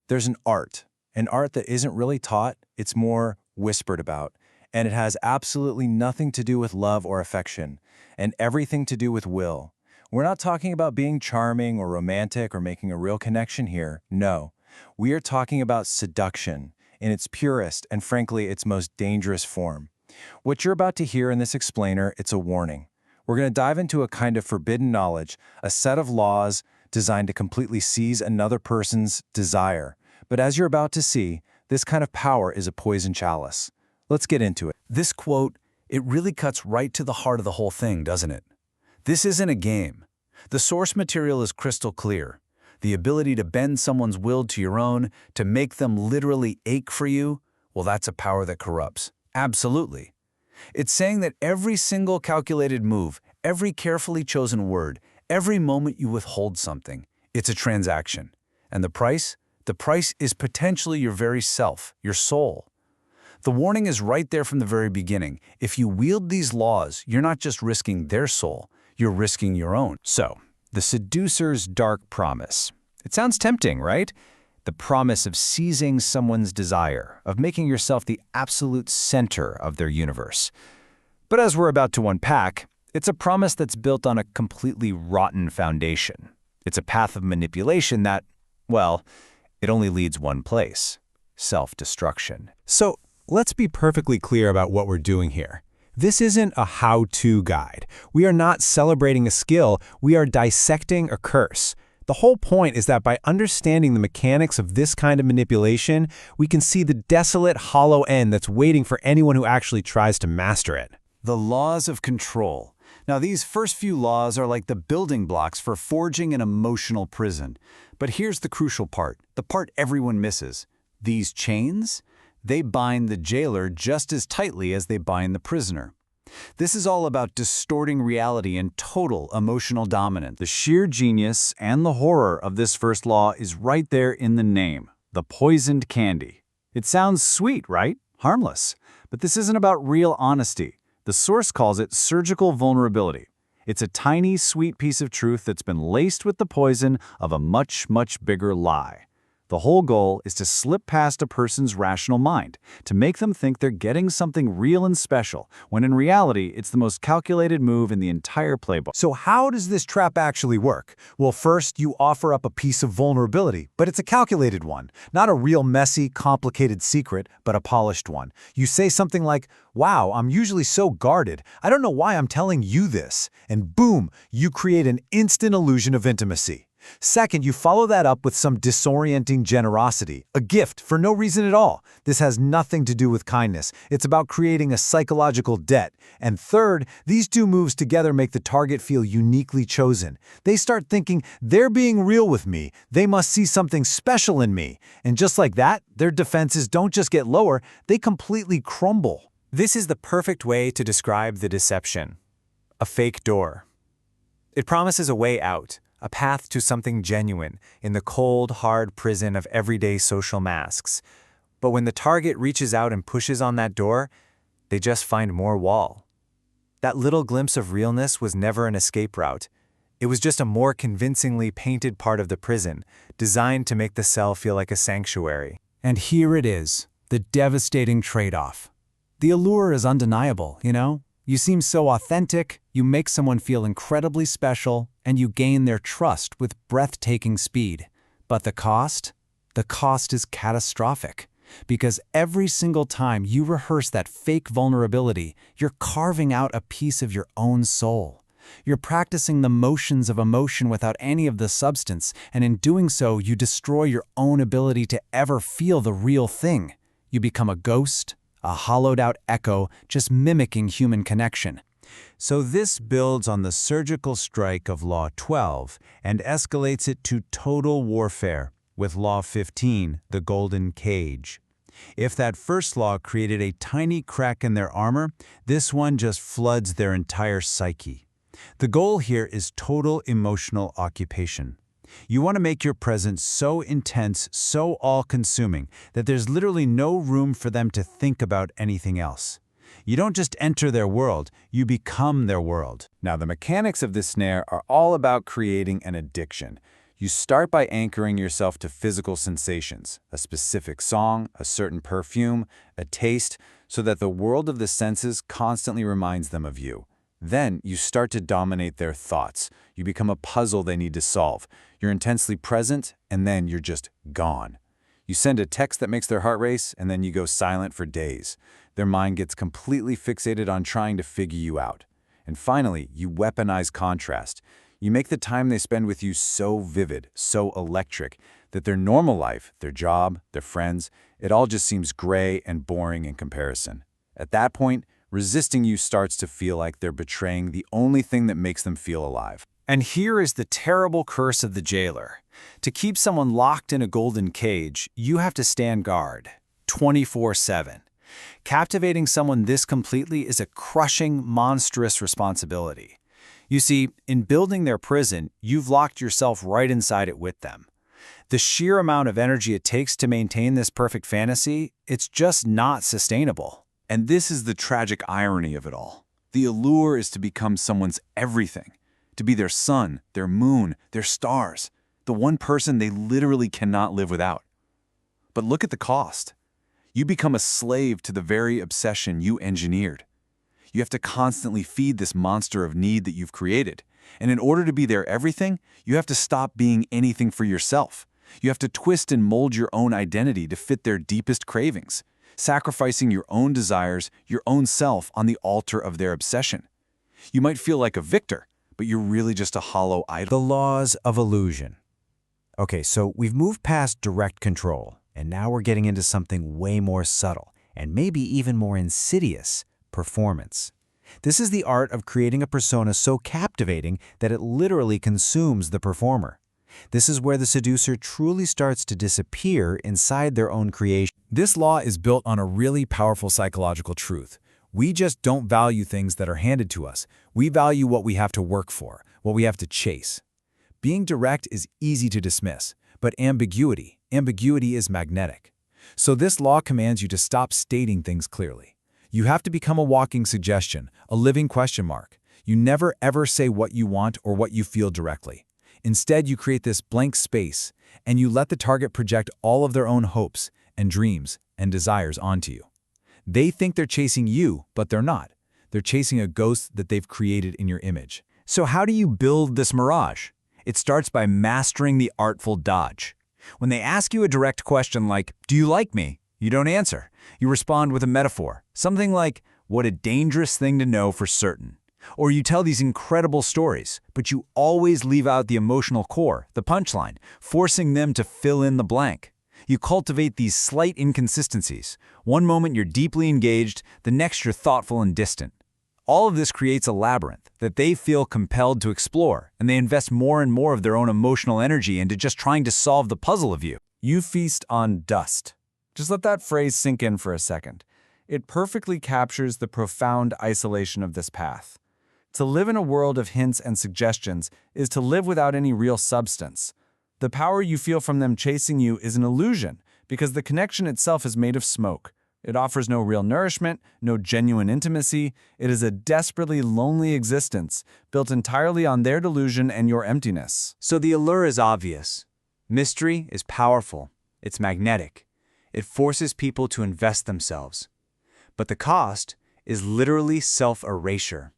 There's an art that isn't really taught, it's more whispered about, and it has absolutely nothing to do with love or affection, and everything to do with will. We're not talking about being charming or romantic or making a real connection here, no. We are talking about seduction in its purest and frankly its most dangerous form. What you're about to hear in this explainer, it's a warning. We're going to dive into a kind of forbidden knowledge, a set of laws designed to completely seize another person's desire. But as you're about to see, this kind of power is a poison chalice. Let's get into it. This quote, it really cuts right to the heart of the whole thing, doesn't it? This isn't a game. The source material is crystal clear. The ability to bend someone's will to your own, to make them literally ache for you, well, that's a power that corrupts. Absolutely. It's saying that every single calculated move, every carefully chosen word, every moment you withhold something, it's a transaction. And the price? The price is potentially your very self, your soul. The warning is right there from the very beginning. If you wield these laws, you're not just risking their soul, you're risking your own. So, the seducer's dark promise. It sounds tempting, right? The promise of seizing someone's desire, of making yourself the absolute center of their universe. But as we're about to unpack, it's a promise that's built on a completely rotten foundation. It's a path of manipulation that, well, it only leads one place: self-destruction. So, let's be perfectly clear about what we're doing here. This isn't a how-to guide. We are not celebrating a skill, we are dissecting a curse. The whole point is that by understanding the mechanics of this kind of manipulation, we can see the desolate, hollow end that's waiting for anyone who actually tries to master it. The laws of control. Now, these first few laws are like the building blocks for forging an emotional prison. But here's the crucial part, the part everyone misses. These chains? They bind the jailer just as tightly as they bind the prisoner. This is all about distorting reality and total emotional dominance. The sheer genius and the horror of this first law is right there in the name, the poisoned candy. It sounds sweet, right? Harmless. But this isn't about real honesty. The source calls it surgical vulnerability. It's a tiny, sweet piece of truth that's been laced with the poison of a much, much bigger lie. The whole goal is to slip past a person's rational mind, to make them think they're getting something real and special, when in reality, it's the most calculated move in the entire playbook. So how does this trap actually work? Well, first, you offer up a piece of vulnerability, but it's a calculated one. Not a real messy, complicated secret, but a polished one. You say something like, "Wow, I'm usually so guarded. I don't know why I'm telling you this." And boom, you create an instant illusion of intimacy. Second, you follow that up with some disorienting generosity, a gift for no reason at all. This has nothing to do with kindness. It's about creating a psychological debt. And third, these two moves together make the target feel uniquely chosen. They start thinking, they're being real with me. They must see something special in me. And just like that, their defenses don't just get lower, they completely crumble. This is the perfect way to describe the deception. A fake door. It promises a way out, a path to something genuine in the cold, hard prison of everyday social masks. But when the target reaches out and pushes on that door, they just find more wall. That little glimpse of realness was never an escape route. It was just a more convincingly painted part of the prison, designed to make the cell feel like a sanctuary. And here it is, the devastating trade-off. The allure is undeniable, you know? You seem so authentic, you make someone feel incredibly special, and you gain their trust with breathtaking speed. But the cost? The cost is catastrophic. Because every single time you rehearse that fake vulnerability, you're carving out a piece of your own soul. You're practicing the motions of emotion without any of the substance, and in doing so, you destroy your own ability to ever feel the real thing. You become a ghost, a hollowed-out echo, just mimicking human connection. So this builds on the surgical strike of Law 12 and escalates it to total warfare with Law 15, the golden cage. If that first law created a tiny crack in their armor, this one just floods their entire psyche. The goal here is total emotional occupation. You want to make your presence so intense, so all-consuming, that there's literally no room for them to think about anything else. You don't just enter their world, you become their world. Now, the mechanics of this snare are all about creating an addiction. You start by anchoring yourself to physical sensations, a specific song, a certain perfume, a taste, so that the world of the senses constantly reminds them of you. Then you start to dominate their thoughts. You become a puzzle they need to solve. You're intensely present, and then you're just gone. You send a text that makes their heart race, and then you go silent for days. Their mind gets completely fixated on trying to figure you out. And finally, you weaponize contrast. You make the time they spend with you so vivid, so electric, that their normal life, their job, their friends, it all just seems gray and boring in comparison. At that point, resisting you starts to feel like they're betraying the only thing that makes them feel alive. And here is the terrible curse of the jailer. To keep someone locked in a golden cage, you have to stand guard, 24/7. Captivating someone this completely is a crushing, monstrous responsibility. You see, in building their prison, you've locked yourself right inside it with them. The sheer amount of energy it takes to maintain this perfect fantasy, it's just not sustainable. And this is the tragic irony of it all. The allure is to become someone's everything, to be their sun, their moon, their stars, the one person they literally cannot live without. But look at the cost. You become a slave to the very obsession you engineered. You have to constantly feed this monster of need that you've created. And in order to be their everything, you have to stop being anything for yourself. You have to twist and mold your own identity to fit their deepest cravings, sacrificing your own desires, your own self on the altar of their obsession. You might feel like a victor, but you're really just a hollow idol. The laws of illusion. Okay, so we've moved past direct control, and now we're getting into something way more subtle, and maybe even more insidious: performance. This is the art of creating a persona so captivating that it literally consumes the performer. This is where the seducer truly starts to disappear inside their own creation. This law is built on a really powerful psychological truth. We just don't value things that are handed to us. We value what we have to work for, what we have to chase. Being direct is easy to dismiss, but ambiguity is magnetic. So this law commands you to stop stating things clearly. You have to become a walking suggestion, a living question mark. You never ever say what you want or what you feel directly. Instead, you create this blank space, and you let the target project all of their own hopes and dreams and desires onto you. They think they're chasing you, but they're not. They're chasing a ghost that they've created in your image. So how do you build this mirage? It starts by mastering the artful dodge. When they ask you a direct question like, "Do you like me?" you don't answer. You respond with a metaphor, something like, "What a dangerous thing to know for certain." Or you tell these incredible stories, but you always leave out the emotional core, the punchline, forcing them to fill in the blank. You cultivate these slight inconsistencies. One moment you're deeply engaged, the next you're thoughtful and distant. All of this creates a labyrinth that they feel compelled to explore, and they invest more and more of their own emotional energy into just trying to solve the puzzle of you. You feast on dust. Just let that phrase sink in for a second. It perfectly captures the profound isolation of this path. To live in a world of hints and suggestions is to live without any real substance. The power you feel from them chasing you is an illusion, because the connection itself is made of smoke. It offers no real nourishment, no genuine intimacy. It is a desperately lonely existence, built entirely on their delusion and your emptiness. So the allure is obvious. Mystery is powerful. It's magnetic. It forces people to invest themselves. But the cost is literally self-erasure.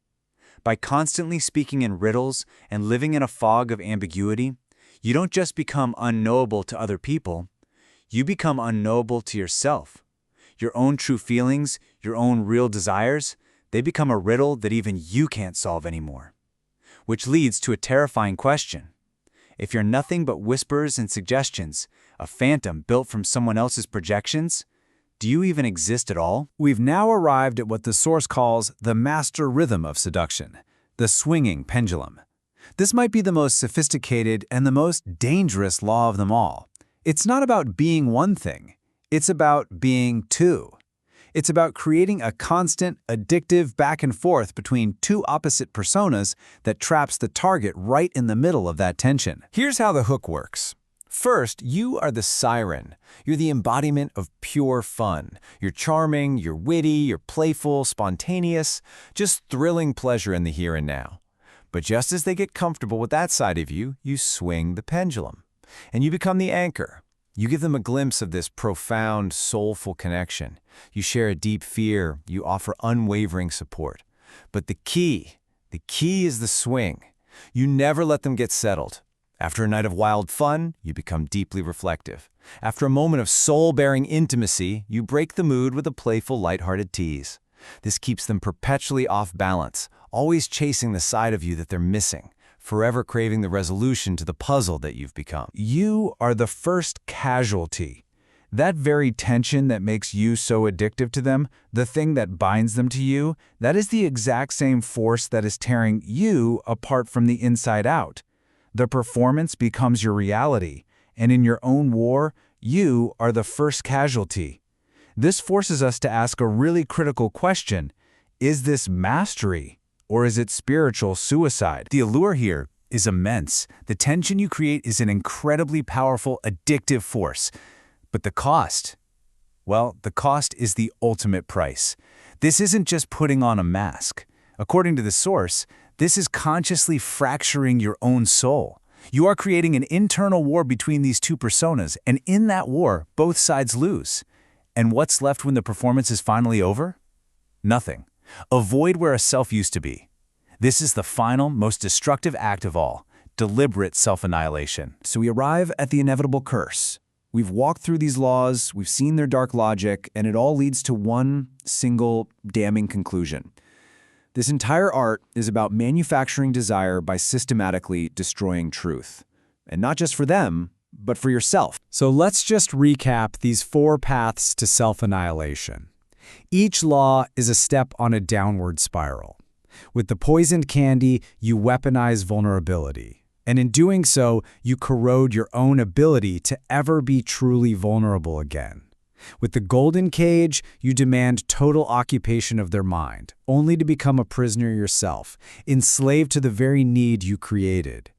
By constantly speaking in riddles and living in a fog of ambiguity, you don't just become unknowable to other people, you become unknowable to yourself. Your own true feelings, your own real desires, they become a riddle that even you can't solve anymore. Which leads to a terrifying question. If you're nothing but whispers and suggestions, a phantom built from someone else's projections, do you even exist at all? We've now arrived at what the source calls the master rhythm of seduction, the swinging pendulum. This might be the most sophisticated and the most dangerous law of them all. It's not about being one thing. It's about being two. It's about creating a constant, addictive back and forth between two opposite personas that traps the target right in the middle of that tension. Here's how the hook works. First, you are the siren. You're the embodiment of pure fun. You're charming, you're witty, you're playful, spontaneous, just thrilling pleasure in the here and now. But just as they get comfortable with that side of you, you swing the pendulum. And you become the anchor. You give them a glimpse of this profound, soulful connection. You share a deep fear. You offer unwavering support. But the key is the swing. You never let them get settled. After a night of wild fun, you become deeply reflective. After a moment of soul-bearing intimacy, you break the mood with a playful, lighthearted tease. This keeps them perpetually off balance, always chasing the side of you that they're missing, forever craving the resolution to the puzzle that you've become. You are the first casualty. That very tension that makes you so addictive to them, the thing that binds them to you, that is the exact same force that is tearing you apart from the inside out. The performance becomes your reality, and in your own war, you are the first casualty. This forces us to ask a really critical question. Is this mastery, or is it spiritual suicide? The allure here is immense. The tension you create is an incredibly powerful, addictive force. But the cost? Well, the cost is the ultimate price. This isn't just putting on a mask. According to the source, this is consciously fracturing your own soul. You are creating an internal war between these two personas, and in that war, both sides lose. And what's left when the performance is finally over? Nothing. A void where a self used to be. This is the final, most destructive act of all, deliberate self-annihilation. So we arrive at the inevitable curse. We've walked through these laws, we've seen their dark logic, and it all leads to one single damning conclusion. This entire art is about manufacturing desire by systematically destroying truth. And not just for them, but for yourself. So let's just recap these 4 paths to self-annihilation. Each law is a step on a downward spiral. With the poisoned candy, you weaponize vulnerability. And in doing so, you corrode your own ability to ever be truly vulnerable again. With the golden cage, you demand total occupation of their mind, only to become a prisoner yourself, enslaved to the very need you created.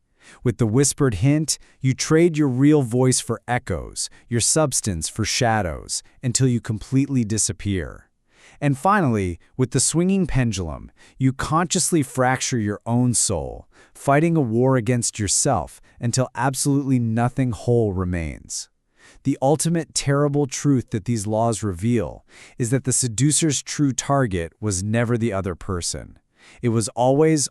With the whispered hint, you trade your real voice for echoes, your substance for shadows, until you completely disappear. And finally, with the swinging pendulum, you consciously fracture your own soul, fighting a war against yourself until absolutely nothing whole remains. The ultimate terrible truth that these laws reveal is that the seducer's true target was never the other person. It was always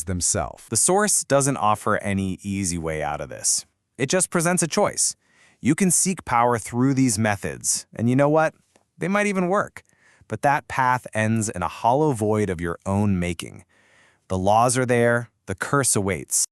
themselves. The source doesn't offer any easy way out of this. It just presents a choice. You can seek power through these methods, and you know what? They might even work. But that path ends in a hollow void of your own making. The laws are there, the curse awaits.